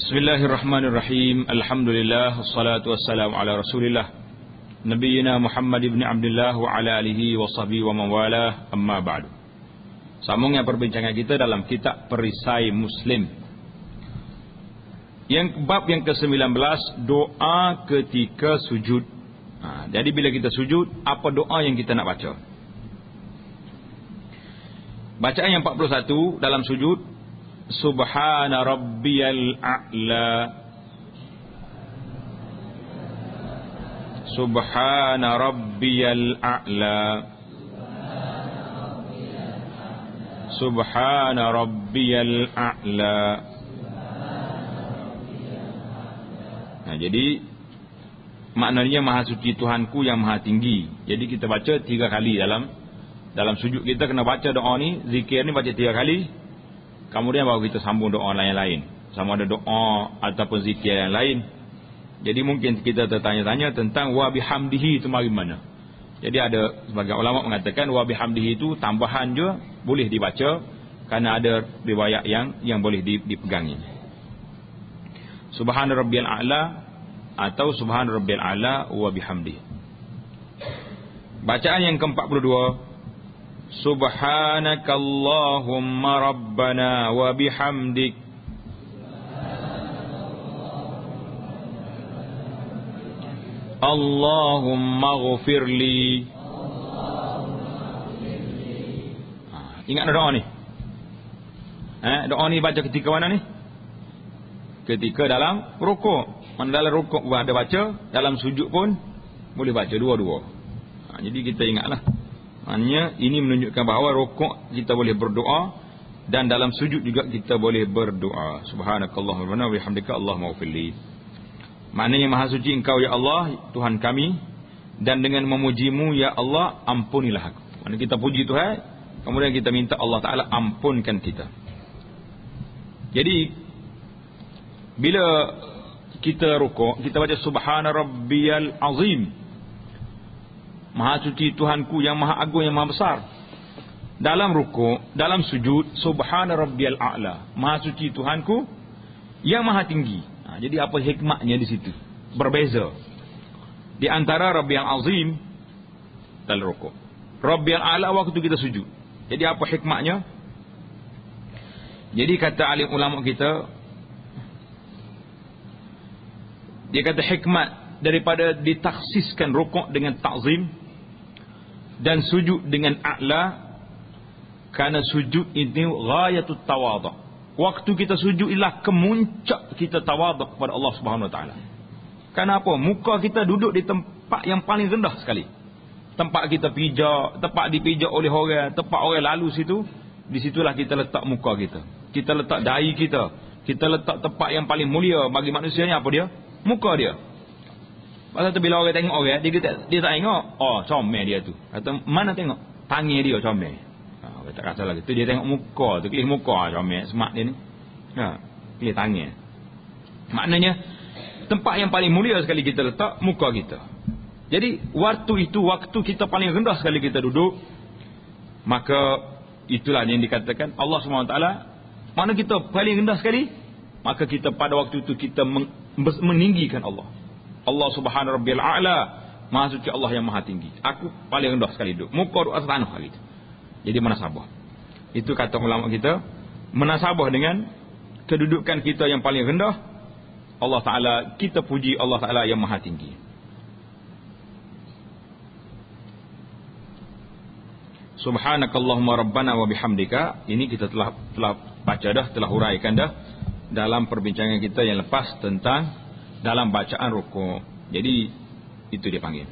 Bismillahirrahmanirrahim. Alhamdulillah, wassalatu wassalamu ala Rasulillah Nabiyyina Muhammad ibn Abdullah wa ala alihi wa sahbihi wa mawalah, amma ba'du. Sambungnya perbincangan kita dalam kitab Perisai Muslim. Yang bab yang ke-19, doa ketika sujud. Jadi bila kita sujud, apa doa yang kita nak baca? Bacaan yang 41 dalam sujud, Subhana rabbiyal a'la, Subhana rabbiyal a'la, Subhana rabbiyal a'la. Jadi maknanya Maha Suci Tuhanku yang Maha Tinggi. Jadi kita baca 3 kali dalam sujud. Kita kena baca doa ni, zikir ni baca 3 kali. Kemudian baru kita sambung doa lain-lain, sama ada doa ataupun zikir yang lain. Jadi mungkin kita tertanya-tanya tentang wa bihamdihi itu mari mana. Jadi ada sebagian ulama mengatakan wa bihamdihi itu tambahan je, boleh dibaca kerana ada riwayat yang boleh dipegangi. Subhana rabbiyal a'la atau subhana rabbiyal a'la wa bihamdihi. Bacaan yang ke-42, Subhanakallahumma rabbana wa bihamdik, Allahumma ghafirli. Ingat doa ni? Doa ni baca ketika mana ni? Ketika dalam rukuk. Mana dalam rukuk ada baca, dalam sujud pun boleh baca dua-dua. Jadi kita ingatlah. Maknanya ini menunjukkan bahawa rukuk kita boleh berdoa dan dalam sujud juga kita boleh berdoa. Subhanakallahumma wa bihamdika Allahumma ghfirli. Maknanya Maha Suci Engkau ya Allah, Tuhan kami, dan dengan memujimu ya Allah, ampunilah aku. Maknanya kita puji Tuhan, kemudian kita minta Allah Ta'ala ampunkan kita. Jadi bila kita rukuk, kita baca Subhana rabbiyal azim, Maha Suci Tuhanku yang Maha Agung, yang Maha Besar. Dalam rukuk, dalam sujud, Subhana rabbiyal a'la, Maha Suci Tuhanku yang Maha Tinggi. Jadi apa hikmahnya di situ? Berbeza di antara Rabbiyal Azim dalam rukuk, Rabbiyal a'la waktu kita sujud. Jadi apa hikmahnya? Jadi kata alim ulama kita, dia kata hikmat daripada ditaksiskan rukuk dengan ta'zim dan sujud dengan a'la, kerana sujud ini ghayatut tawadhu. Waktu kita sujud ialah kemuncak kita tawadhu kepada Allah Subhanahu Wa Taala. Kenapa? Muka kita duduk di tempat yang paling rendah sekali. Tempat kita pijak, tempat dipijak oleh orang, tempat orang lalu situ, di situlah kita letak muka kita. Kita letak dahi kita. Kita letak tempat yang paling mulia bagi manusia ni apa dia? Muka dia. Pasal tu bila orang tengok orang, dia tak tengok, oh comel dia tu. Atau mana tengok? Tangan dia comel. Orang tak rasa lagi. Tu dia tengok muka tu, pilih muka comel, smart dia ni. Pilih tangan. Maknanya tempat yang paling mulia sekali kita letak muka kita. Jadi waktu itu, waktu kita paling rendah sekali kita duduk, maka itulah yang dikatakan Allah SWT, mana kita paling rendah sekali, maka kita pada waktu itu kita meninggikan Allah. Allah Subhanahu Rabbiyal A'la, Maha Suci Allah yang Maha Tinggi. Aku paling rendah sekali duduk, muka duduk atas tanah gitu. Jadi munasabah. Itu kata ulama kita, munasabah dengan kedudukan kita yang paling rendah. Allah Ta'ala, kita puji Allah Ta'ala yang Maha Tinggi. Subhanakallahumma rabbana wa bihamdika. Ini kita telah baca dah, telah huraikan dah dalam perbincangan kita yang lepas tentang dalam bacaan rukuk. Jadi itu dia panggil.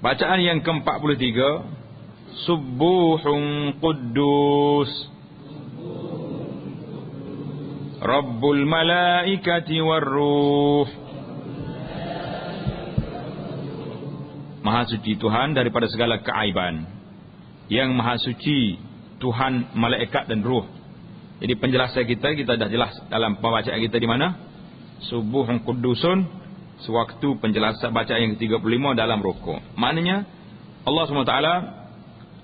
Bacaan yang ke-43, Subuhun Quddus Rabbul Malaikati Warruh. Maha Suci Tuhan daripada segala keaiban, yang Maha Suci Tuhan malaikat dan ruh. Jadi penjelasan kita dah jelas dalam pembacaan kita di mana? Subuhun Quddusun, sewaktu penjelasan bacaan yang ke-35 dalam rukuk. Maknanya Allah SWT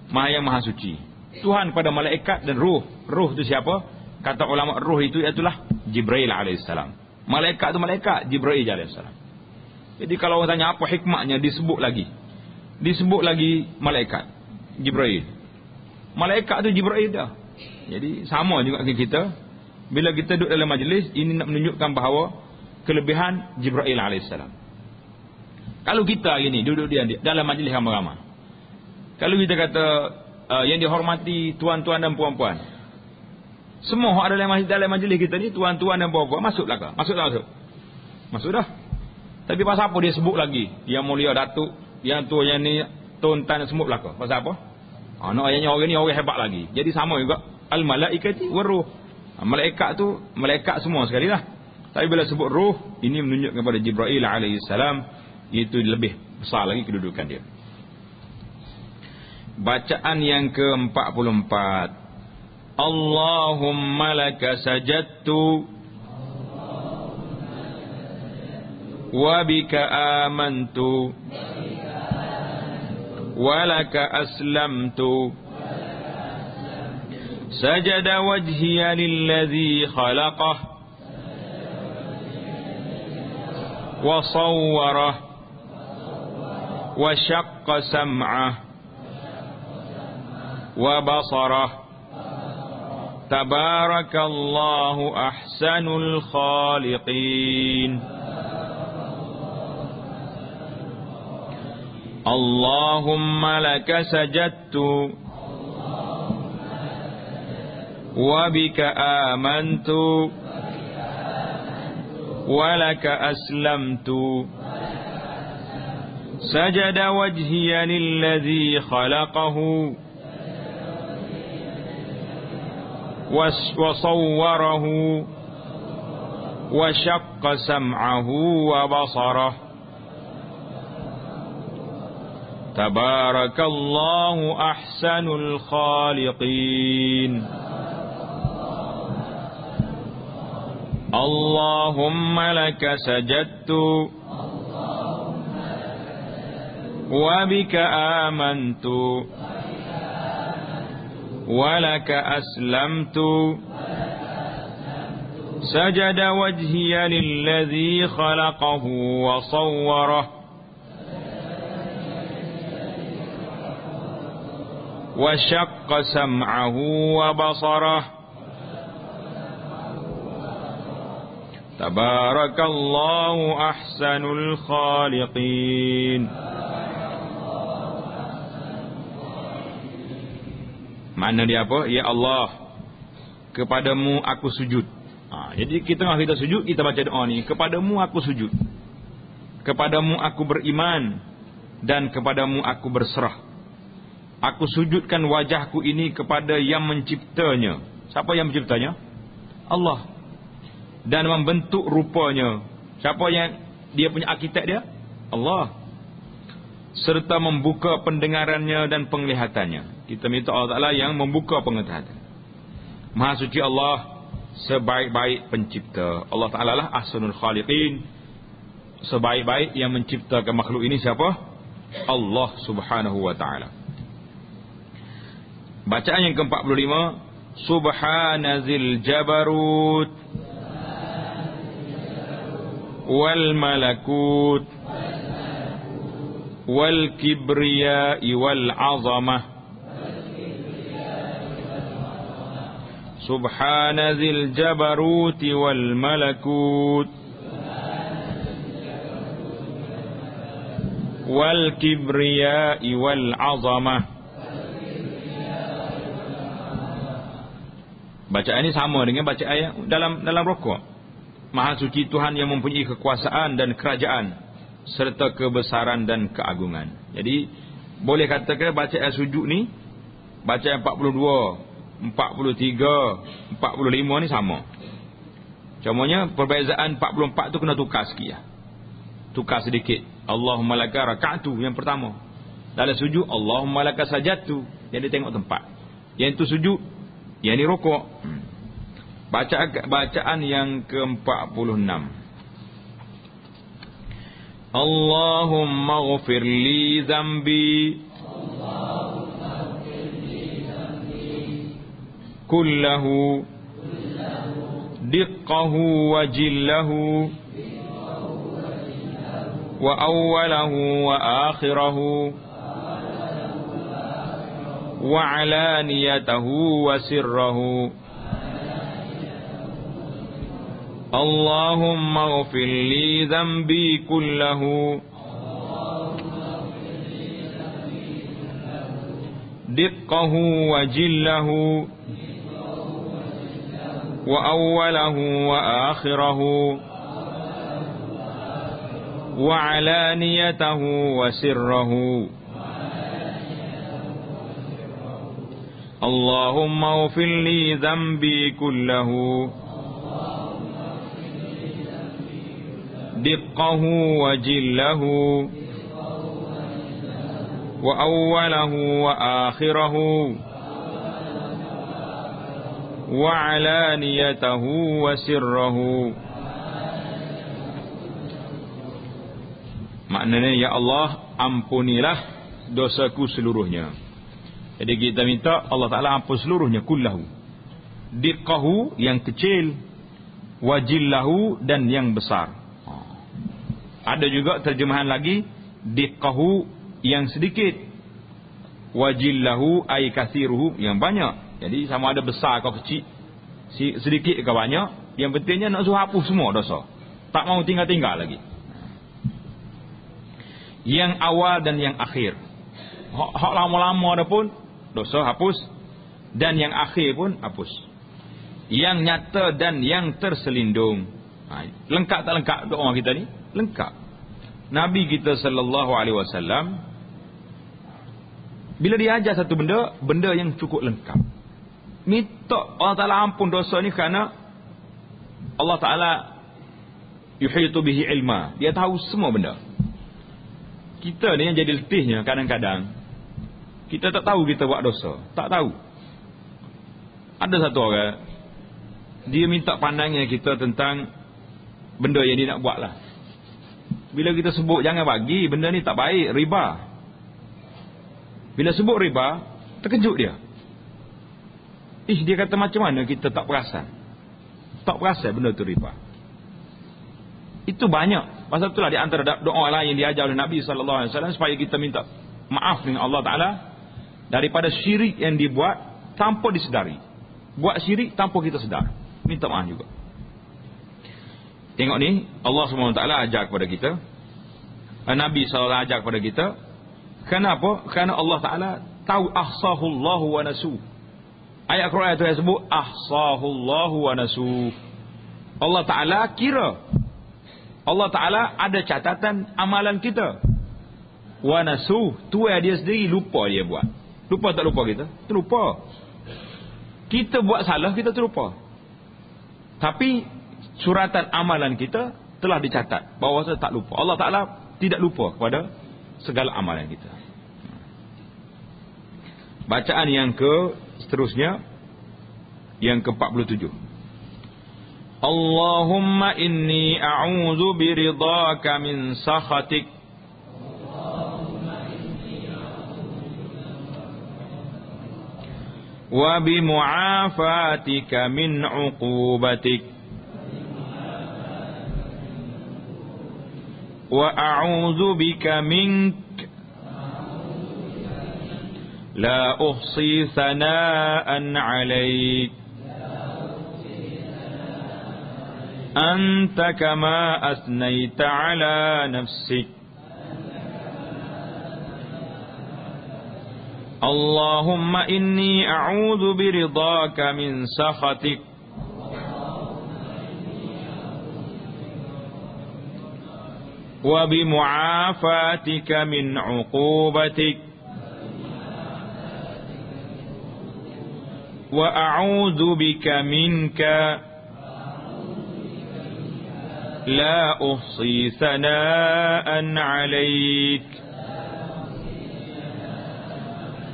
Maha yang Maha Suci, Tuhan pada malaikat dan ruh. Ruh itu siapa? Kata ulama, ruh itu ialah Jibril alaihissalam. Malaikat tu malaikat, Jibril alaihissalam. Jadi kalau orang tanya apa hikmahnya, disebut lagi malaikat Jibril. Malaikat tu Jibril dah. Jadi sama juga dengan kita. Bila kita duduk dalam majlis, ini nak menunjukkan bahawa kelebihan Jibril alaihissalam. Kalau kita hari ni duduk dalam majlis ramai-ramai, kalau kita kata yang dihormati tuan-tuan dan puan-puan, semua ada dalam majlis kita ni, tuan-tuan dan puan-puan, masuk belakang. Masuk dah. Tapi pasal apa dia sebut lagi? Yang mulia Datuk, yang tu, yang ni, Tun Tan sebut belakang. Pasal apa? Nak ayahnya orang ni orang hebat lagi. Jadi sama juga. Al-malaikati waruh. Malaikat tu, malaikat semua sekali lah. Tapi bila sebut ruh, ini menunjukkan kepada Jibril alaihissalam, itu lebih besar lagi kedudukan dia. Bacaan yang ke-44. Allahumma laka sajadtu wa bika amantu wa laka aslamtu sajada wajhiya lilladhi khalaqah wa sawwarah wa syaqqa sam'ah wa basarah tabarakallahu ahsanul khaliqin. Allahumma laka sajadtu wa bika amantu wa laka aslamtu sajada wajhiya lilladhi khalaqahu wa sawwarahu wa syaqqa sam'ahu wa basarahu tabarakallahu ahsanul khaliqin. Allahumma laka sajadtu wa bika amantu wa laka aslamtu sajada wajhiya lilladhi khalaqahu wa sawwarahu wa syaqqa sam'ahu wa basarahu tabarakallahu ahsanul khaliqin. Makna dia apa? Ya Allah, kepadamu aku sujud. Jadi kita sujud, kita baca doa ni, kepadamu aku sujud, kepadamu aku beriman, dan kepadamu aku berserah. Aku sujudkan wajahku ini kepada yang menciptanya. Siapa yang menciptanya? Allah. Dan membentuk rupanya. Siapa yang dia punya arkitek dia? Allah. Serta membuka pendengarannya dan penglihatannya. Kita minta Allah Ta'ala yang membuka penglihatan. Maha suci Allah, sebaik-baik pencipta. Allah Ta'ala lah ahsanul khaliqin. Sebaik-baik yang menciptakan makhluk ini siapa? Allah Subhanahu wa Ta'ala. Bacaan yang ke-45. Subhanazil jabarut wal malakut wal kibriya wal azamah. Subhanazil jabarut wal malakut wal kibriya wal azamah. Bacaan ini sama dengan bacaan ayat dalam rukuk. Maha suci Tuhan yang mempunyai kekuasaan dan kerajaan serta kebesaran dan keagungan. Jadi boleh katakan bacaan sujud ni, bacaan 42, 43, 45 ni sama. Cumanya perbezaan 44 tu kena tukar sikit ya. Tukar sedikit. Allahumma laka raka'tu yang pertama. Dalam sujud Allahumma laka sajadtu. Jadi tengok tempat. Yang itu sujud, yang ini rukuk. Bacaan yang ke-46. Allahumma ghafir li dhanbi kullahu diqqahu wa jillahu wa awwalahu wa akhirahu wa alaniyatahu wa sirrahu. Allahumma ighfir li dhanbi kullahu diqqahu wa jillahu wa awwalahu wa akhirahu wa alaniyatahu wa sirrahu. Allahumma ighfir li dhanbi kullahu diqqahu wa jillahu wa awwalahu wa akhirahu wa alaniyatahu wa sirrahu. Maknanya, ya Allah, ampunilah dosaku seluruhnya. Jadi kita minta Allah Ta'ala ampun seluruhnya, kullahu. Diqqahu, yang kecil, wajillahu, dan yang besar. Ada juga terjemahan lagi, diqqahu, yang sedikit, wajillahu ay kathiruhu, yang banyak. Jadi sama ada besar atau kecil, sedikit ke banyak, yang pentingnya nak suruh hapus semua dosa, tak mau tinggal-tinggal lagi. Yang awal dan yang akhir, hak lama-lama ada pun dosa hapus, dan yang akhir pun hapus. Yang nyata dan yang terselindung. Lengkap tak lengkap doa kita ni? Lengkap. Nabi kita sallallahu alaihi wasallam bila dia ajar satu benda yang cukup lengkap, minta Allah Ta'ala ampun dosa ni kerana Allah Ta'ala yuhitu bihi ilma, dia tahu semua benda. Kita ni yang jadi letihnya, kadang-kadang kita tak tahu kita buat dosa, tak tahu. Ada satu orang, dia minta pandangan kita tentang benda yang dia nak buat lah. Bila kita sebut jangan bagi, benda ni tak baik, riba. Bila sebut riba, terkejut dia. Dia kata macam mana kita tak perasan? Tak perasan benda tu riba. Itu banyak. Pasal itulah di antara doa lain yang diajar oleh Nabi SAW, supaya kita minta maaf dengan Allah Ta'ala daripada syirik yang dibuat tanpa disedari. Buat syirik tanpa kita sedar, minta maaf juga. Tengok ni, Allah SWT ajar kepada kita, Nabi SAW ajar kepada kita. Kenapa? Kerana Allah Ta'ala tahu ahsahullahu wa nasu. Ayat Quran itu yang sebut ahsahullahu wa nasu. Allah Ta'ala kira, Allah Ta'ala ada catatan amalan kita. Wa nasu, tu yang dia sendiri lupa dia buat. Lupa tak lupa kita? Terlupa. Kita buat salah, kita terlupa. Tapi suratan amalan kita telah dicatat bahawa saya tak lupa. Allah Ta'ala tidak lupa kepada segala amalan kita. Bacaan yang seterusnya, yang ke-47. Allahumma inni a'udzu biridhaka min sakhatik wa bimu'afatika min 'uqubatik wa a'udzu bika mink la uhsi thana'an 'alaik anta kama asnaita 'ala nafsik Allahumma inni a'udzu biridhaka min sakhatik wa bimu'afatika min 'uqubatik wa a'udzu bika minka la uhsi thana'an 'alaik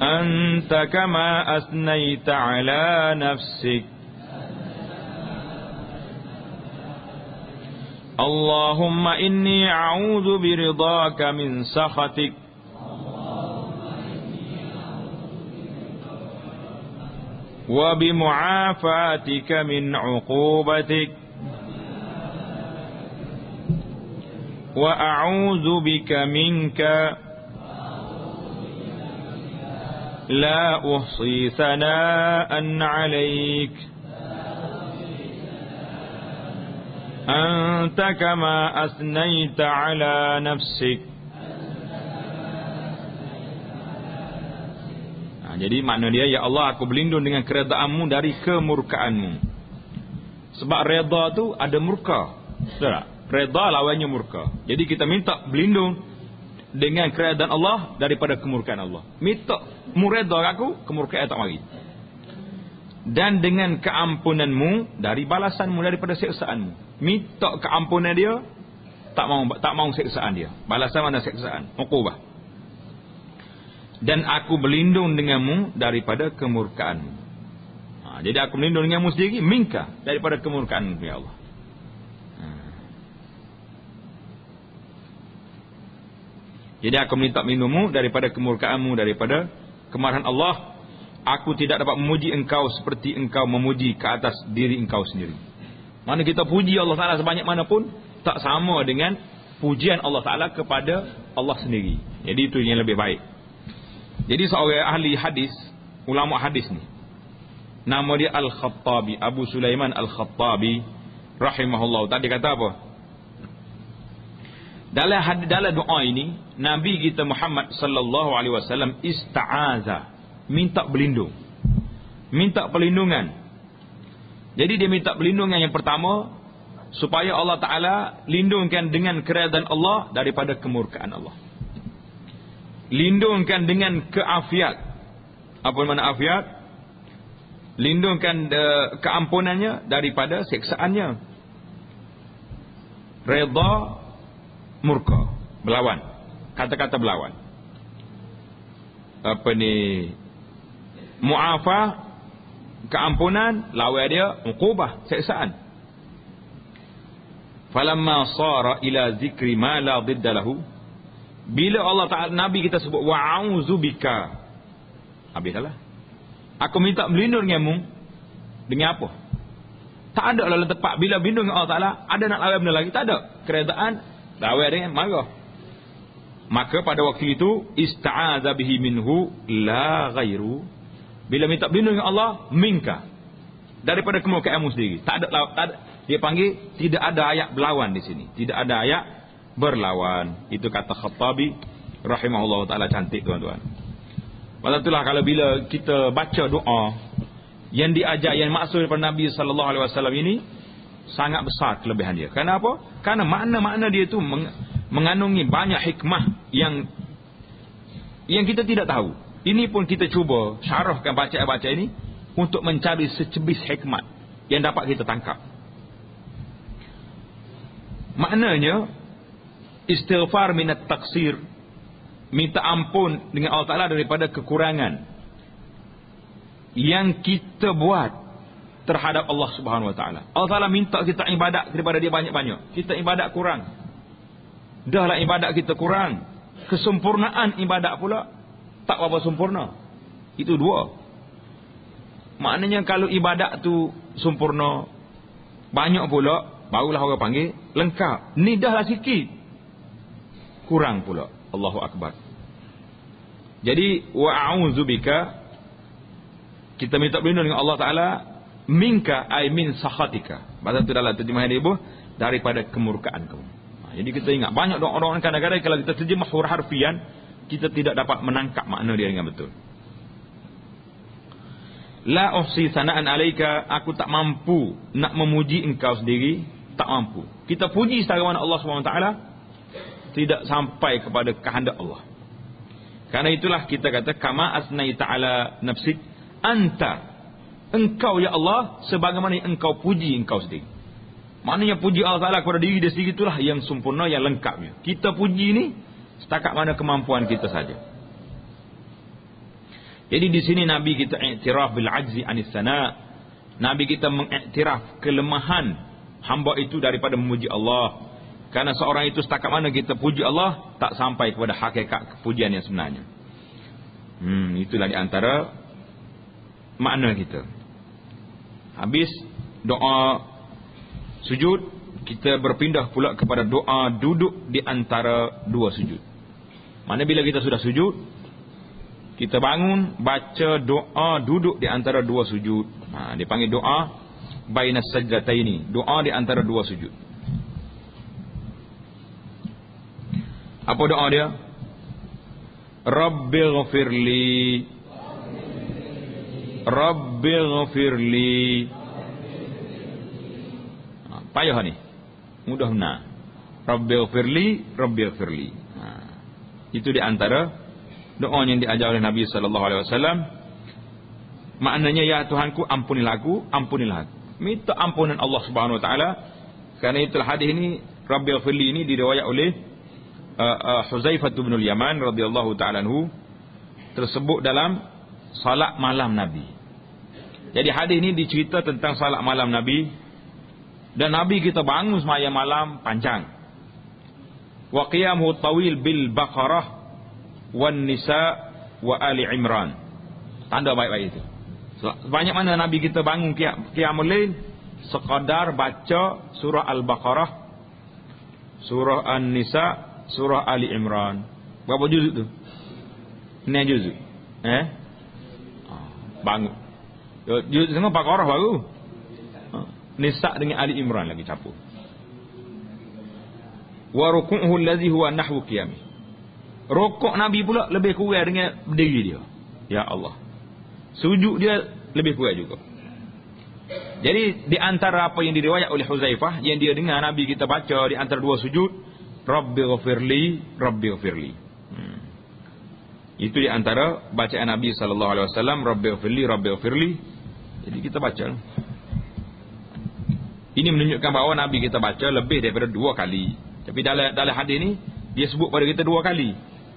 anta kama asnaita 'ala nafsik Allahumma inni a'udzu biridhaka min sakhatik wa bimu'afatika min 'uqubatik wa a'udzu bika minka la uhsi sana'an 'alaik anta kama asnaita 'ala nafsik. Jadi makna dia, ya Allah, aku berlindung dengan keredaanmu dari kemurkaanmu. Sebab reda tu ada murka. Betul tak? Reda lawannya murka. Jadi kita minta berlindung dengan keredaan Allah daripada kemurkaan Allah. Minta mu reda aku, kemurkaan tak mari. Dan dengan keampunanmu dari balasanmu daripada siksaanmu. Minta keampunan dia, tak mau siksaan dia. Balasan mana siksaan? Uqubah. Dan aku berlindung denganmu daripada kemurkaanmu. Jadi aku berlindung denganmu sendiri, minka, daripada kemurkaanmu, ya Allah. Jadi aku minta berlindungmu daripada kemurkaanmu, daripada kemarahan Allah. Aku tidak dapat memuji engkau seperti engkau memuji ke atas diri engkau sendiri. Mana kita puji Allah Ta'ala sebanyak mana pun, tak sama dengan pujian Allah Ta'ala kepada Allah sendiri. Jadi itu yang lebih baik. Jadi seorang ahli hadis, ulama hadis ni, nama dia Al-Khattabi, Abu Sulaiman Al-Khattabi rahimahullah. Tadi kata apa? Dalam doa ini, Nabi kita Muhammad sallallahu alaihi wasallam ista'aza, minta berlindung. Minta perlindungan. Jadi dia minta perlindungan yang pertama, supaya Allah Ta'ala lindungkan dengan keredaan Allah daripada kemurkaan Allah. Lindungkan dengan keafiat. Apa makna afiat? Lindungkan keampunannya daripada siksaannya. Redha, murka, berlawan. Kata-kata berlawan. Apa ni? Mu'afah, keampunan, lawan dia uqubah, siksaan. Falamma sara ila zikri ma la didda lahu, bila Allah Ta'ala, Nabi kita sebut wa'auzubika, habislah. Aku minta berlindung denganmu. Dengan apa? Tak ada dalam tempat bila berlindung dengan Allah Ta'ala ada nak lawan benda lagi, tak ada. Keredaan lawan dengan marah. Maka pada waktu itu ista'aza bihi minhu la ghairu. Bila minta berlindung dengan Allah, minka, daripada kemurkaanmu sendiri. Tak ada. Dia panggil tidak ada ayat berlawan di sini. Tidak ada ayat berlawan. Itu kata Khattabi rahimahullah ta'ala. Cantik tuan-tuan. Maksudnya itulah kalau bila kita baca doa yang diajar, yang maksud daripada Nabi SAW ini, sangat besar kelebihan dia. Kenapa? Karena makna-makna dia itu mengandungi banyak hikmah yang kita tidak tahu. Ini pun kita cuba syarahkan bacaan-bacaan ini untuk mencari secebis hikmat yang dapat kita tangkap. Maknanya istighfar minat taksir, minta ampun dengan Allah Ta'ala daripada kekurangan yang kita buat terhadap Allah Subhanahu Wa Ta'ala. Allah Ta'ala minta kita ibadat daripada dia banyak-banyak. Kita ibadat kurang. Dahlah ibadat kita kurang, kesempurnaan ibadat pula tak berapa sempurna. Itu dua. Maknanya kalau ibadat tu sempurna, banyak pula, barulah orang panggil lengkap. Ni dahlah sikit, kurang pula. Allahu Akbar. Jadi wa'a'udzubika, kita minta berlindung dengan Allah Ta'ala, minka ay min sakhatika. Bahasa itu dalam terjemahan ibu, daripada kemurkaan kamu. Jadi kita ingat, banyak orang kadang-kadang kalau kita terjemah huruf harfian, kita tidak dapat menangkap makna dia dengan betul. La uhsi sana'an alaika, aku tak mampu nak memuji engkau sendiri, tak mampu. Kita puji secara mana Allah SWT tidak sampai kepada kehendak Allah. Karena itulah kita kata kama asnai ta'ala nafsik anta, engkau ya Allah sebagaimana engkau puji engkau sendiri. Maknanya puji Allah Ta'ala kepada diri dia sendiri itulah yang sempurna, yang lengkapnya. Kita puji ni setakat mana kemampuan kita saja. Jadi di sini Nabi kita iktiraf bil ajzi anis sana. Nabi kita mengiktiraf kelemahan hamba itu daripada memuji Allah. Karena seorang itu setakat mana kita puji Allah, tak sampai kepada hakikat kepujian yang sebenarnya. Itulah di antara makna kita. Habis doa sujud, kita berpindah pula kepada doa duduk di antara dua sujud. Mana bila kita sudah sujud, kita bangun baca doa duduk di antara dua sujud. Dipanggil doa bainas sajdataini, doa di antara dua sujud. Apa doa dia? Rabbighfirli, Rabbighfirli. Payah ni, mudah benar. Rabbighfirli, Rabbighfirli. Itu di antara doa yang diajar oleh Nabi sallallahu alaihi wasallam. Maknanya, ya Tuhanku, ampunilah aku, ampunilah aku. Minta ampunan Allah Subhanahu wa taala. Karena itulah hadis ini Rabbighfirli ini diriwayat oleh Huzaifah bin Yaman radhiyallahu taala anhu, tersebut dalam salat malam Nabi. Jadi hadis ini dicerita tentang salat malam Nabi, dan Nabi kita bangun sembahyang malam panjang. Wa qiyamuhu tawil bil Baqarah wan Nisa wa Ali Imran. Tanda baik-baik itu. Banyak mana Nabi kita bangun qiyamul lail sekadar baca surah Al-Baqarah, surah An-Nisa, surah Ali Imran. Berapa juzuk tu? 9 juzuk. Bangun. Juzuk semua Baqarah baru. Nisa dengan Ali Imran lagi campur. Wa ruku'uhu allazi huwa nahwu qiyamih. Rukuk Nabi pula lebih kurang dengan berdiri dia. Ya Allah. Sujud dia lebih kurang juga. Jadi di antara apa yang diriwayat oleh Huzaifah yang dia dengar Nabi kita baca di antara dua sujud, Rabbighfirli, Rabbighfirli. Itu di antara bacaan Nabi sallallahu alaihi wasallam, Rabbighfirli, Rabbighfirli. Jadi kita baca. Ini menunjukkan bahawa Nabi kita baca lebih daripada 2 kali. Tapi dalam hadis ni dia sebut pada kita 2 kali.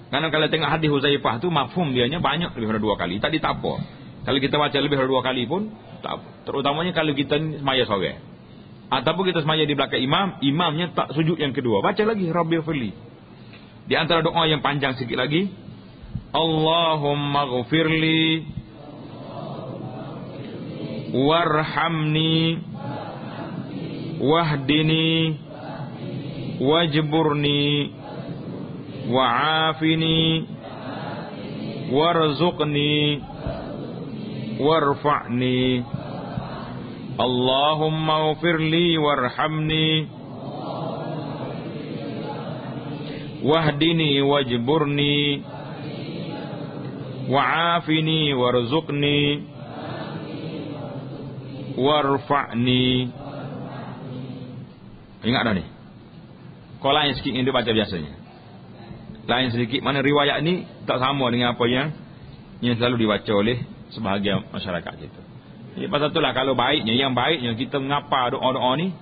Karena kalau tengok hadis Huzaifah tu mafhum dianya banyak lebih daripada 2 kali. Tadi tak apa. Kalau kita baca lebih daripada 2 kali pun tak apa. Terutamanya kalau kita semaya seorang. Ataupun kita semaya di belakang imam, imamnya tak sujud yang kedua, baca lagi Rabbighfirli. Di antara doa yang panjang sikit lagi, Allahumma ghfirli warhamni wahdini wajburni wa'afini warzuqni warfa'ni. Allahumma ghfirli warhamni wahdini wajburni wa'afini warzuqni warfa'ni. Ingat dah ni. Kau lain sikit yang dia baca biasanya. Lain sedikit. Mana riwayat ni tak sama dengan apa yang selalu dibaca oleh sebahagian masyarakat kita. Jadi pasal itulah kalau yang baiknya kita mengapa doa-doa ni,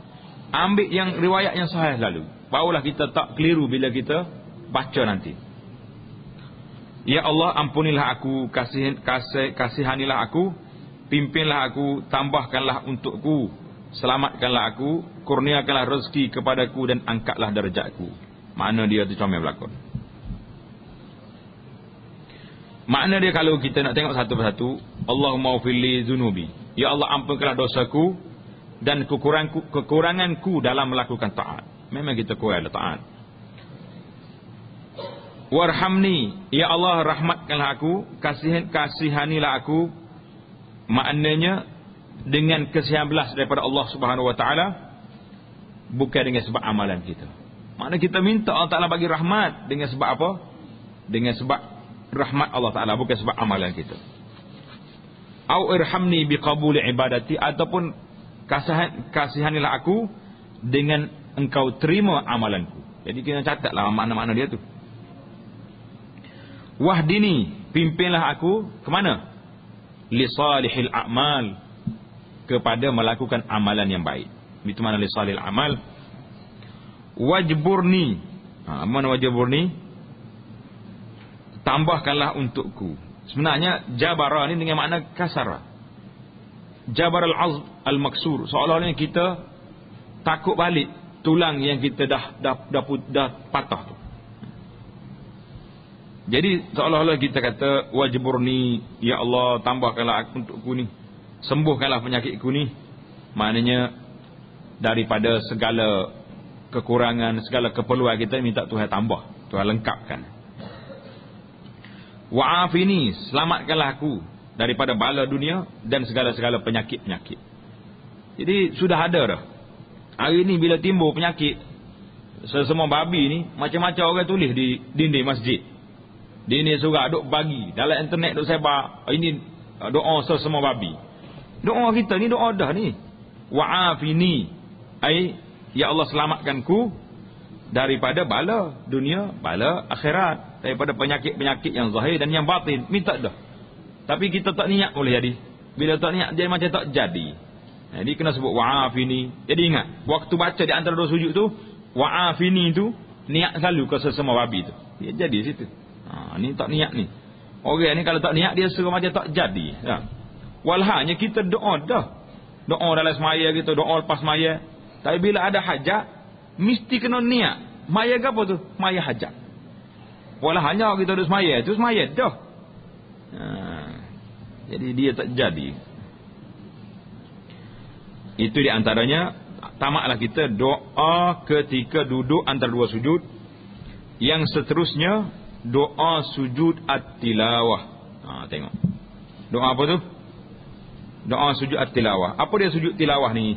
ambil yang riwayat yang sahih lalu. Barulah kita tak keliru bila kita baca nanti. Ya Allah, ampunilah aku, kasihanilah aku, pimpinlah aku, tambahkanlah untukku, selamatkanlah aku, kurniakanlah rezeki kepadaku dan angkatlah darjatku. Makna dia tu comel berlakon. Makna dia kalau kita nak tengok satu persatu, Allahumma ghfirli dzunubi. Ya Allah, ampunkanlah dosaku dan kekuranganku dalam melakukan taat. Memang kita kurang taat. Warhamni, ya Allah, rahmatkanlah aku, kasihanilah aku. Maknanya dengan kesihan belas daripada Allah Subhanahu wa taala, bukan dengan sebab amalan kita. Maknanya kita minta Allah Taala bagi rahmat dengan sebab apa? Dengan sebab rahmat Allah Taala, bukan sebab amalan kita. Au irhamni biqabuli ibadati, ataupun kasihanilah aku dengan engkau terima amalanku. Jadi kita catatlah makna-makna dia tu. Wahdini, pimpinlah aku ke mana? Li salihil a'mal, kepada melakukan amalan yang baik. Itu makna li salihil amal. Wajburni, mana wajburni? Tambahkanlah untukku. Sebenarnya jabara ni dengan makna kasara. Jabar al-azm al-maksur, seolah-olah kita takut balik tulang yang kita dah patah tu. Jadi seolah-olah kita kata wajburni, ya Allah, tambahkanlah untukku ni, sembuhkanlah penyakitku ni. Maknanya daripada segala kekurangan, segala keperluan kita minta Tuhan tambah, Tuhan lengkapkan. Wa'afini, selamatkanlah aku daripada bala dunia dan segala-segala penyakit-penyakit. Jadi sudah ada dah. Hari ni bila timbul penyakit semua babi ni, macam-macam orang tulis di dinding masjid. Dinding surah duk bagi, dalam internet duk sebar, ini doa semua babi. Doa kita ni doa dah ni. Wa'afini, ai ya Allah selamatkanku daripada bala dunia, bala akhirat, daripada penyakit-penyakit yang zahir dan yang batin. Minta dah. Tapi kita tak niat boleh jadi. Bila tak niat dia macam tak jadi. Jadi kena sebut wa'afini. Jadi ingat, waktu baca di antara dua sujud tu, wa'afini tu niat selalu ke sesama babi tu. Dia jadi situ. Ni tak niat ni. Orang ni kalau tak niat dia suruh macam tak jadi. Ya. Walhanya kita doa dah. Doa dalam semaya kita, doa lepas semaya. Tapi bila ada hajat, mesti kena niat. Maya ke apa tu? Maya hajat. Walhanya kita ada semaya tu, semaya dah. Jadi dia tak jadi. Itu di antaranya, tamaklah kita doa ketika duduk antara dua sujud. Yang seterusnya, doa sujud at-tilawah. Tengok. Doa apa tu? Doa sujud at-tilawah. Apa dia sujud tilawah ni?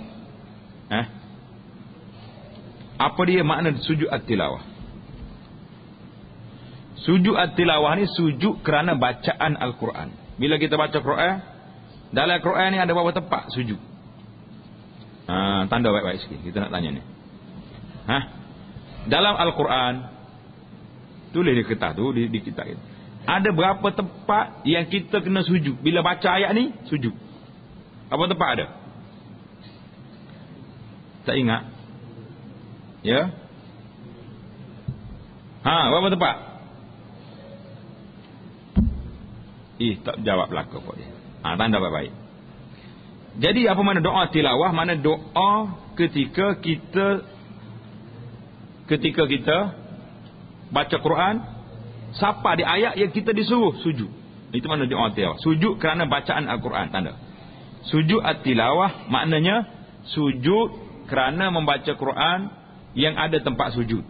Apa dia makna sujud at-tilawah? Sujud at-tilawah ni sujud kerana bacaan Al-Quran. Bila kita baca Quran, dalam Quran ni ada berapa tempat sujud? Tanda baik-baik sikit. Kita nak tanya ni. Dalam Al-Quran, tulis di kertas tu, di kitab kita. Ada berapa tempat yang kita kena sujud? Bila baca ayat ni, sujud. Apa tempat ada? Tak ingat? Ya? Berapa tempat? Tak jawab belakang kok dia. Tanda baik-baik. Jadi apa makna doa tilawah? Mana doa ketika kita baca Quran, siapa di ayat yang kita disuruh sujud. Itu makna doa tilawah. Sujud kerana bacaan Al-Quran. Tanda. Sujud at-tilawah maknanya sujud kerana membaca Quran yang ada tempat sujud.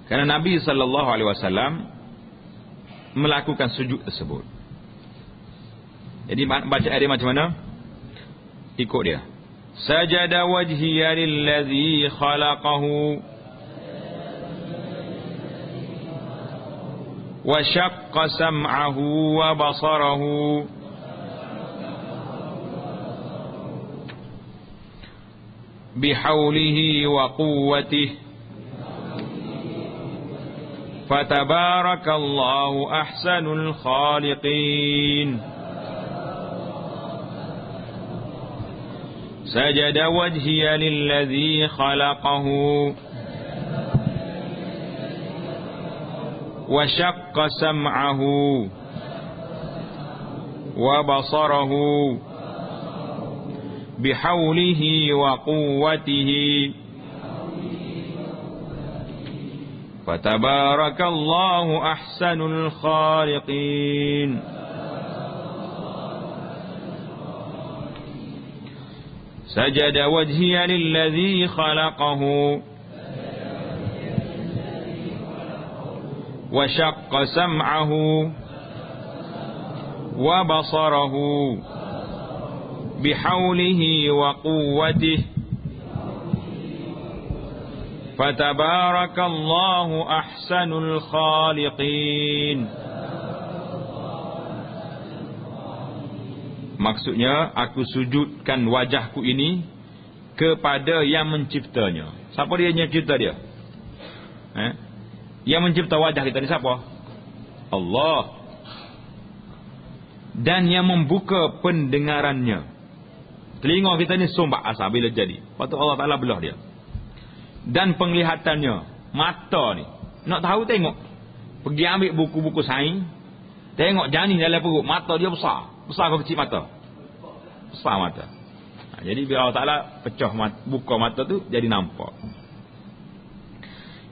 Kerana Nabi SAW melakukan sujud tersebut. Jadi baca ayat dia macam mana? Ikut dia. Sajada wajhiya lillazi khalaqahu wa syaqqa sam'ahu wa basarahu bihaulihi wa quwwatihi fatabarakallahu ahsanul khaliqin. Sajada wajhiya lillazi khalaqahu wa syaqqa sam'ahu wa basarahu bihaulihi wa quwwatihi fatabarakallahu ahsanul khaliqin. Sajada wajhiya lillazi khalaqahu wa syaqqa sam'ahu wa basarahu bihaulihi wa quwwatihi fatabarakallahu ahsanul khaliqin. Maksudnya, aku sujudkan wajahku ini kepada yang menciptanya. Siapa dia yang mencipta dia? Yang mencipta wajah kita ni siapa? Allah. Dan yang membuka pendengarannya. Telinga kita ni sombak asal bila jadi. Patut Allah Ta'ala belah dia. Dan penglihatannya, mata ni, nak tahu tengok. Pergi ambil buku-buku sains, tengok janin dalam perut, mata dia besar. Besar ke kecil mata? Besar mata. Jadi bila Allah Ta'ala pecah buka mata tu, jadi nampak.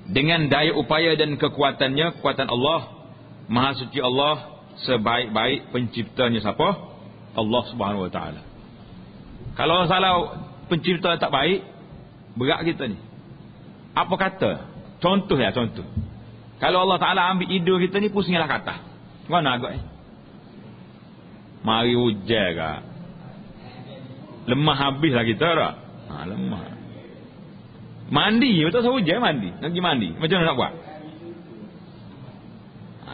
Dengan daya upaya dan kekuatannya, kekuatan Allah, Maha Suci Allah, sebaik-baik penciptanya siapa? Allah Subhanahu wa taala. Kalau salah pencipta tak baik, berat kita ni. Apa kata? Contoh. Kalau Allah Taala ambil hidup kita ni, pusinglah kata. Mana agak mari hujan ke? Lemah habislah kita tak? Lemah. Mandi, betul saya hujan mandi. Nak pergi mandi. Macam mana nak buat?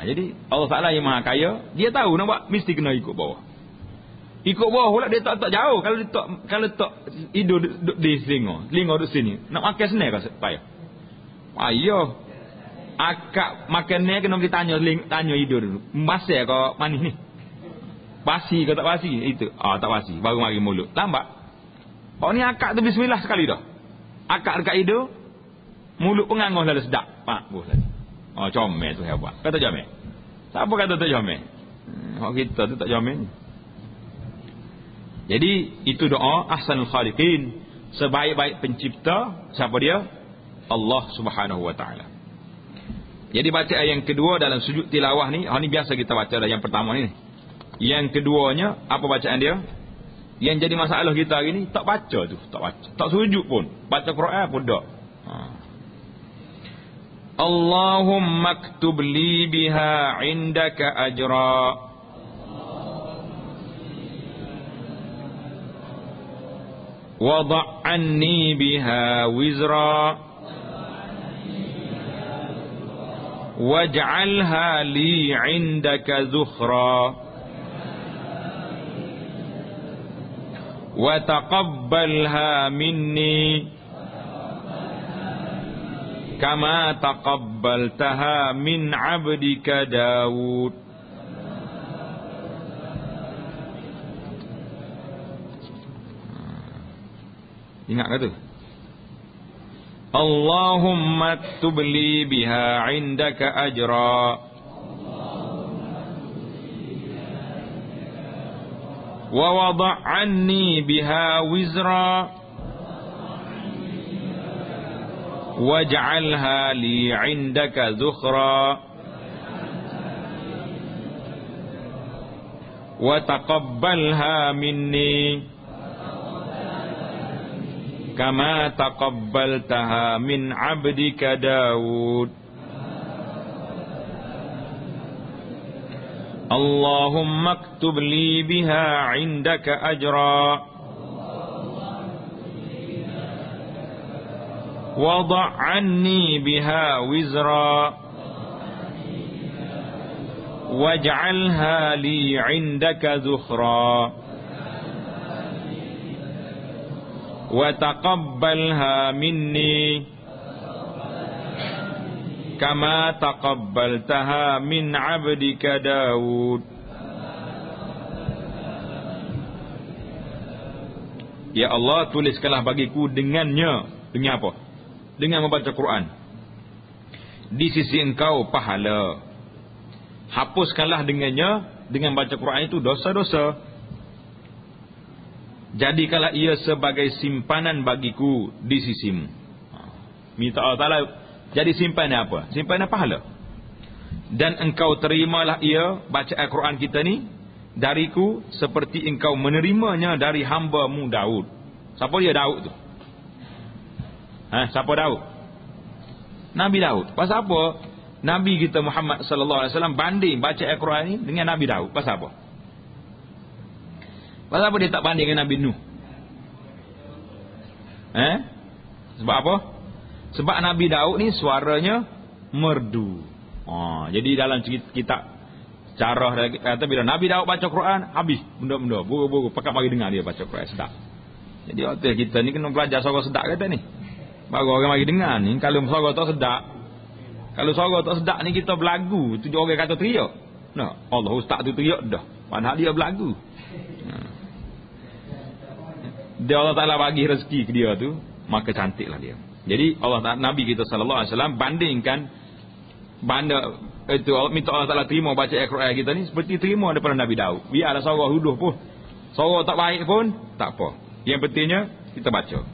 Jadi Allah Taala yang Maha Kaya, dia tahu nak buat mesti kena ikut bawah. Ikut bawah pula dia tak jauh. Kalau tak hidup di telinga duduk sini. Nak makan senang ke payah? Payah. Akak makan ni kena pergi tanya hidup dulu. Basah ke manis ni? Basi ke tak basi? Itu. Tak basi. Baru mari mulut. Lambat. Oh ni akak tu bismillah sekali dah. Akak dekat hidup, mulut pengangoh dah sedap. Pak, bos lagi. Comel tu hebat. Kata comel. Siapa kata tak comel? Kita tu tak comel. Jadi itu doa ahsanul khaliqin, sebaik-baik pencipta. Siapa dia? Allah Subhanahu wa taala. Jadi bacaan yang kedua dalam sujud tilawah ni, ni biasa kita baca dah yang pertama ni. Yang keduanya apa bacaan dia? Yang jadi masalah kita hari ni tak baca tu, tak baca. Tak sujud pun, baca Quran pun tak. Allahumma aktub li biha indaka ajra. Wada' anni biha wizra. Waj'alha li 'indaka zukhra. Wa taqabbalha minni kama taqabbaltaha min 'abdika Daud. Ingat ke tu? Allahumma aktub li biha 'indaka ajra. Wa wada' anni biha wizra. Waj'alha li 'indaka zukhra. Wa taqabbalha minni kama taqabbaltaha min 'abdika Daud. Allahumma aktub li biha 'indaka ajra. Wada' anni biha wizra. Waj'alha li 'indaka zukhra. Wa taqabbalha minni kama taqabbaltaha min 'abdika Daud. Ya Allah, tuliskanlah bagiku dengannya. Dengan apa? Dengan membaca Quran. Di sisi Engkau pahala. Hapuskanlah dengannya, dengan baca Quran itu dosa-dosa. Jadikanlah ia sebagai simpanan bagiku di sisimu. Minta Allah Ta'ala jadi simpanan apa? Simpanan pahala. Dan engkau terimalah ia, baca Al-Quran kita ni, dariku seperti engkau menerimanya dari hamba-Mu Daud. Siapa dia Daud tu? Siapa Daud? Nabi Daud. Pasal apa? Nabi kita Muhammad sallallahu alaihi wasallam banding baca Al-Quran ni dengan Nabi Daud. Pasal apa? Pasal apa dia tak banding dengan Nabi Nuh? Sebab apa? Sebab Nabi Daud ni suaranya merdu. Jadi dalam kitab Syarah kata bila Nabi Daud baca Quran, habis benda-benda. Buru-buru pakat mari dengar dia baca Quran sedap. Jadi waktu kita ni kena belajar suara sedap kata ni. Baru orang mari dengar ni. Kalau suara tak sedap, kalau suara tak sedap ni kita berlagu, tu orang kata teriak. Nah, Allah ustaz tu teriak dah. Padahal dia berlagu. Dia Allah Ta'ala bagi rezeki ke dia tu, maka cantiklah dia. Jadi Allah Ta'ala, Nabi kita sallallahu alaihi wasallam bandingkan banda itu, minta Allah Ta'ala terima baca Al-Quran kita ni seperti terima daripada Nabi Daud. Biarlah suara huduh pun, suara tak baik pun tak apa. Yang pentingnya kita baca.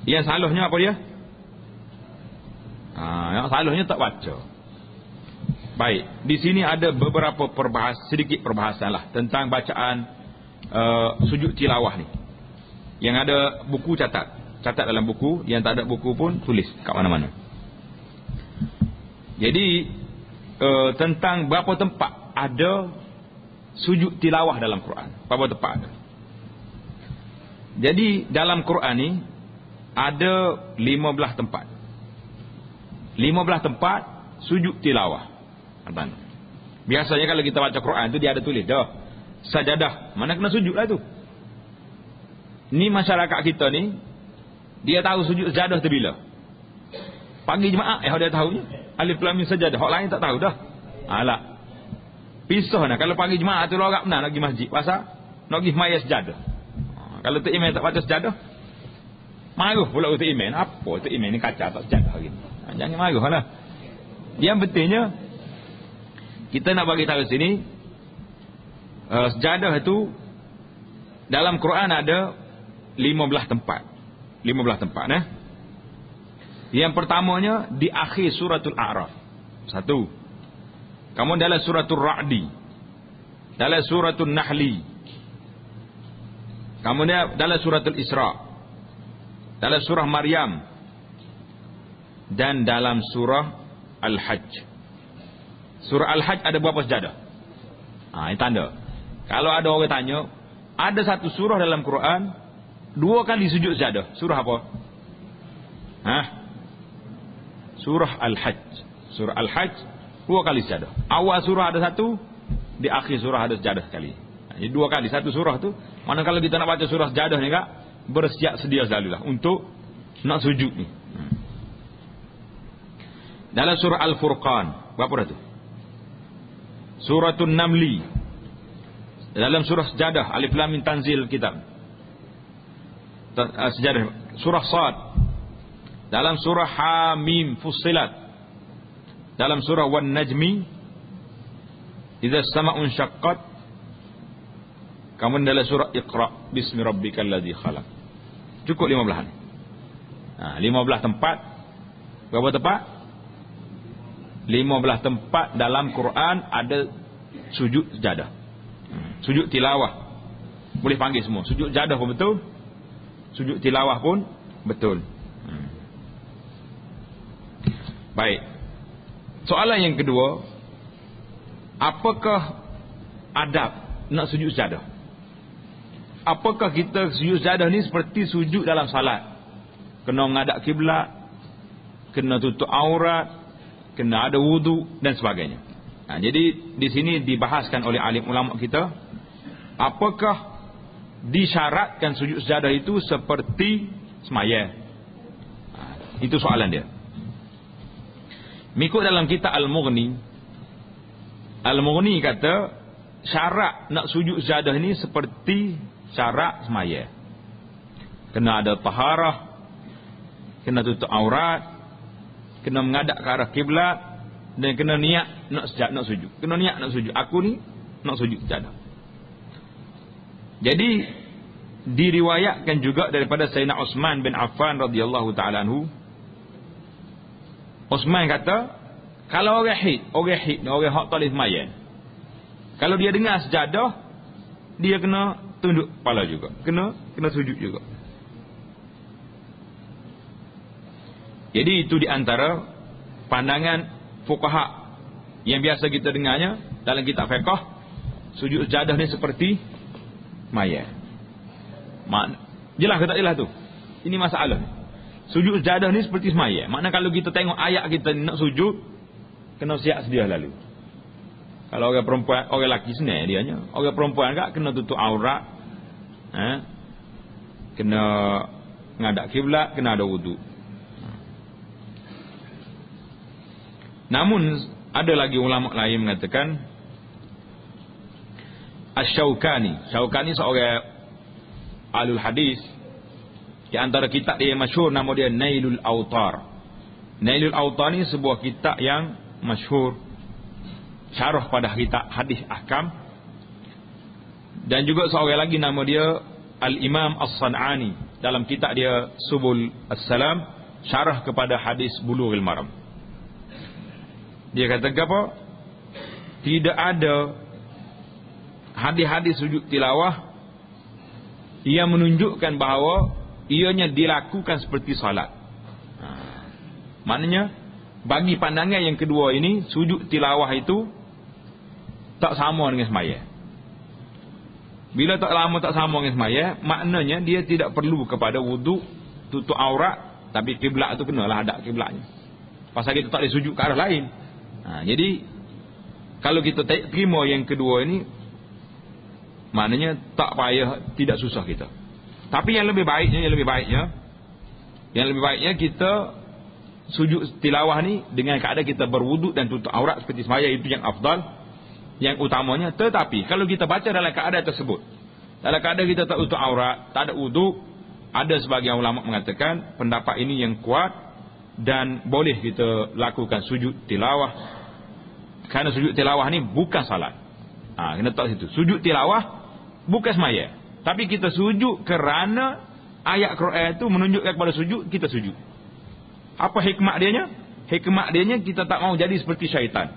Yang salahnya apa dia? Yang salahnya tak baca. Baik, di sini ada beberapa sedikit perbahasan lah tentang bacaan sujud tilawah ni. Yang ada buku catat dalam buku, yang tak ada buku pun tulis kat mana-mana. Jadi tentang berapa tempat ada sujud tilawah dalam Quran, berapa tempat ada. Jadi dalam Quran ni ada 15 tempat. 15 tempat sujud tilawah. Biasanya kalau kita baca Quran tu dia ada tulis dah sajadah, mana kena sujud lah tu. Ni masyarakat kita ni dia tahu sujud sajadah tu bila? Pagi Jumaat dia tahunya. Alif lam mim sajadah. Hak lain tak tahu dah. Alah. Pisah nah kalau pagi Jumaat tu lorak benar nak pergi masjid. Pasal nak pergi sembahyang sajadah. Kalau Tok Imam tak baca sajadah, marah pula Tok Imam. Apa Tok Imam ni kacau tak sajadah lagi. Jangan marahlah. Yang pentingnya kita nak bagi tahu sini sajadah itu dalam Quran ada 15 tempat. 15 tempat nah. Yang pertamanya di akhir suratul A'raf. 1. Kemudian dalam suratul Ra'di. Dalam suratul Nahli. Kemudian dalam suratul Isra. Dalam surah Maryam. Dan dalam surah Al-Hajj. Surah Al-Hajj ada berapa sajadah? Ini tanda. Kalau ada orang tanya, ada satu surah dalam Quran 2 kali sujud sajadah. Surah apa? Surah Al-Hajj. Surah Al-Hajj 2 kali sajadah. Awal surah ada 1, di akhir surah ada sajadah sekali. Jadi 2 kali satu surah tu. Mana kalau kita nak baca surah sajadah ni kak, bersiap sedia selalulah untuk nak sujud ni. Dalam surah Al-Furqan berapa dah tu? Suratul Namli. Dalam surah sajadah Alif Lam Mim Tanzil Kitab. Sajadah surah Sad. Dalam surah Hamim Fussilat. Dalam surah Wan Najmi Idza as-sama'u insyaqqat. Kemudian dalam surah Iqra Bismi rabbikal ladzi khalaq. Cukup 15 ni. 15 tempat. Berapa tempat? 15 tempat dalam Quran ada sujud sajadah. Sujud tilawah. Boleh panggil semua. Sujud sajadah pun betul. Sujud tilawah pun betul. Baik. Soalan yang kedua, apakah adab nak sujud sajadah? Apakah kita sujud sajadah ni seperti sujud dalam salat? Kena menghadap kiblat, kena tutup aurat, kena ada wudu dan sebagainya. Jadi di sini dibahaskan oleh alim ulama kita, apakah disyaratkan sujud sajadah itu seperti sembahyang? Itu soalan dia. Mengikut dalam kitab Al-Mughni, Al-Mughni kata syarat nak sujud sajadah ni seperti syarat sembahyang. Kena ada taharah, kena tutup aurat, kena menghadap ke arah kiblat, dan kena niat nak sujud. Kena niat nak sujud. Aku ni nak sujud sajadah. Jadi diriwayatkan juga daripada Sayyidina Uthman bin Affan radhiyallahu taala anhu. Uthman kata, kalau orang hid, orang hak talif sembahyang, kalau dia dengar sajadah, dia kena tunduk kepala juga. Kena sujud juga. Jadi itu di antara pandangan fuqaha yang biasa kita dengarnya dalam kitab fiqh, sujud sajadah ni seperti sembahyang. Jelas ke tak jelas tu? Ini masalah. Sujud sajadah ni seperti sembahyang. Makna kalau kita tengok ayat kita nak sujud, kena siap sedia lalu. Kalau orang perempuan, orang lelaki senang dianya. Orang perempuan kak kena tutup aurat, kena ngadap kiblat, kena ada wudu. Namun ada lagi ulama lain mengatakan, Asy-Syaukani seorang alul hadis, di antara kitab dia yang masyhur nama dia Nailul Awtar. Nailul Awtar ni sebuah kitab yang masyhur, syarah pada kitab hadis ahkam. Dan juga seorang lagi nama dia Al-Imam As-San'ani, dalam kitab dia Subul As-Salam, syarah kepada hadis Bulughul Maram. Dia kata apa? Tidak ada hadis-hadis sujud tilawah yang menunjukkan bahawa ianya dilakukan seperti salat. Maknanya bagi pandangan yang kedua ini, sujud tilawah itu tak sama dengan semaya. Bila tak sama dengan semaya, maknanya dia tidak perlu kepada wuduk, tutup aurat, tapi kiblat tu kenalah hadap kiblatnya. Pasal kita tak boleh sujud ke arah lain. Jadi kalau kita terima yang kedua ini, maknanya tak payah, tidak susah kita. Tapi yang lebih baiknya kita sujud tilawah ni dengan keadaan kita berwuduk dan tutup aurat seperti semaya, itu yang afdal, yang utamanya. Tetapi kalau kita baca dalam keadaan tersebut, dalam keadaan kita tak tutup aurat, tak ada wuduk, ada sebagian ulama mengatakan pendapat ini yang kuat dan boleh kita lakukan sujud tilawah, kerana sujud tilawah ni bukan salat. Kena tahu situ, sujud tilawah bukan semaya, tapi kita sujud kerana ayat Quran itu menunjukkan kepada sujud, kita sujud. Apa hikmat dianya? Hikmat dianya kita tak mau jadi seperti syaitan.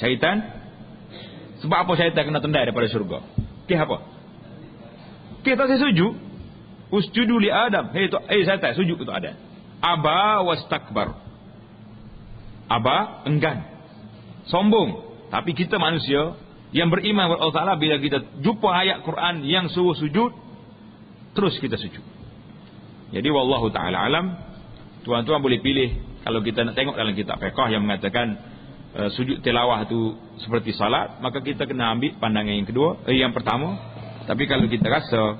Syaitan, sebab apa syaitan kena tendai daripada syurga? Apa? Kita tak sujud. Usjudu li Adam. Syaitan, sujud untuk Adam. Aba wastakbar. Aba, enggan, sombong. Tapi kita manusia yang beriman kepada Allah Ta'ala, bila kita jumpa ayat Quran yang suruh sujud, terus kita sujud. Jadi wallahu ta'ala alam. Tuan-tuan boleh pilih, kalau kita nak tengok dalam kitab fiqh yang mengatakan sujud tilawah itu seperti salat, maka kita kena ambil pandangan yang kedua, yang pertama. Tapi kalau kita rasa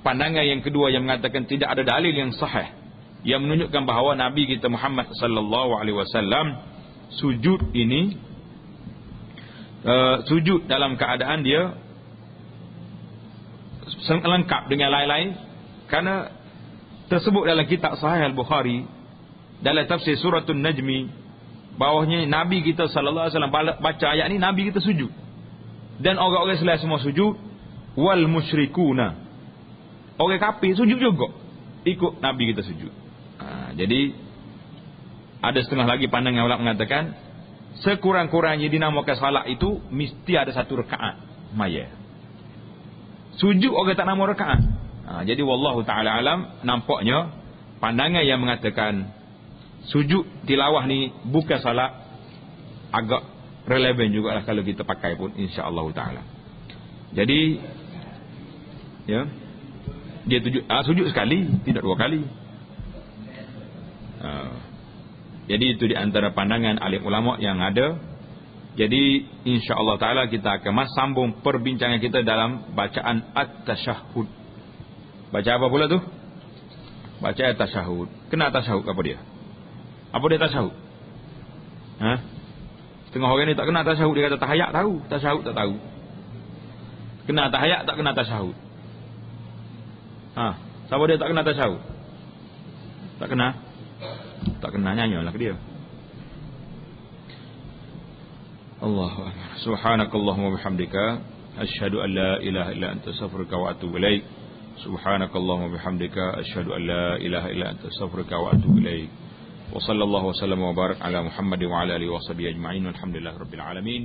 pandangan yang kedua yang mengatakan tidak ada dalil yang sahih yang menunjukkan bahawa Nabi kita Muhammad sallallahu alaihi wasallam sujud ini sujud dalam keadaan dia lengkap dengan lain-lain, karena tersebut dalam kitab Sahih Al-Bukhari dalam tafsir suratul Najmi, bawahnya Nabi kita sallallahu alaihi wasallam baca ayat ni, Nabi kita sujud dan orang-orang Islam semua sujud, wal musyrikuna, orang kafir sujud juga ikut Nabi kita sujud. Jadi ada setengah lagi pandangan ulama mengatakan sekurang-kurangnya dinamakan salat itu mesti ada satu rakaat maya. Sujud orang tak nama rakaat. Jadi wallahu ta'ala alam, nampaknya pandangan yang mengatakan sujud tilawah ni bukan salat agak relevan jugalah kalau kita pakai pun, insya-Allah ta'ala. Jadi ya, dia sujud sekali, tidak dua kali. Jadi itu di antara pandangan alim ulama yang ada. Jadi insya-Allah ta'ala kita akan sambung perbincangan kita dalam bacaan at-tasyahud. Baca apa pula tu? Baca at-tasyahud. Kena tasyahud apa dia? Apa dia tasyahud? Setengah orang ni tak kena tasyahud, dia kata tahiyat tahu, tasyahud tak tahu. Kena tahiyat tak kena tasyahud. Siapa dia tak kena tasyahud? Tak kena? Tak kena, nyanyilah ke dia. Allahu akbar. Subhanakallahumma bihamdika asyhadu an la ilaha illa anta astaghfiruka wa atubu ilaik. Subhanakallahumma bihamdika asyhadu an la ilaha illa anta astaghfiruka wa atubu ilaik. Wa sallallahu wa sallam wa barak ala Muhammad wa ala alihi wa sahbihi ajma'in. Walhamdulillahirabbil alamin.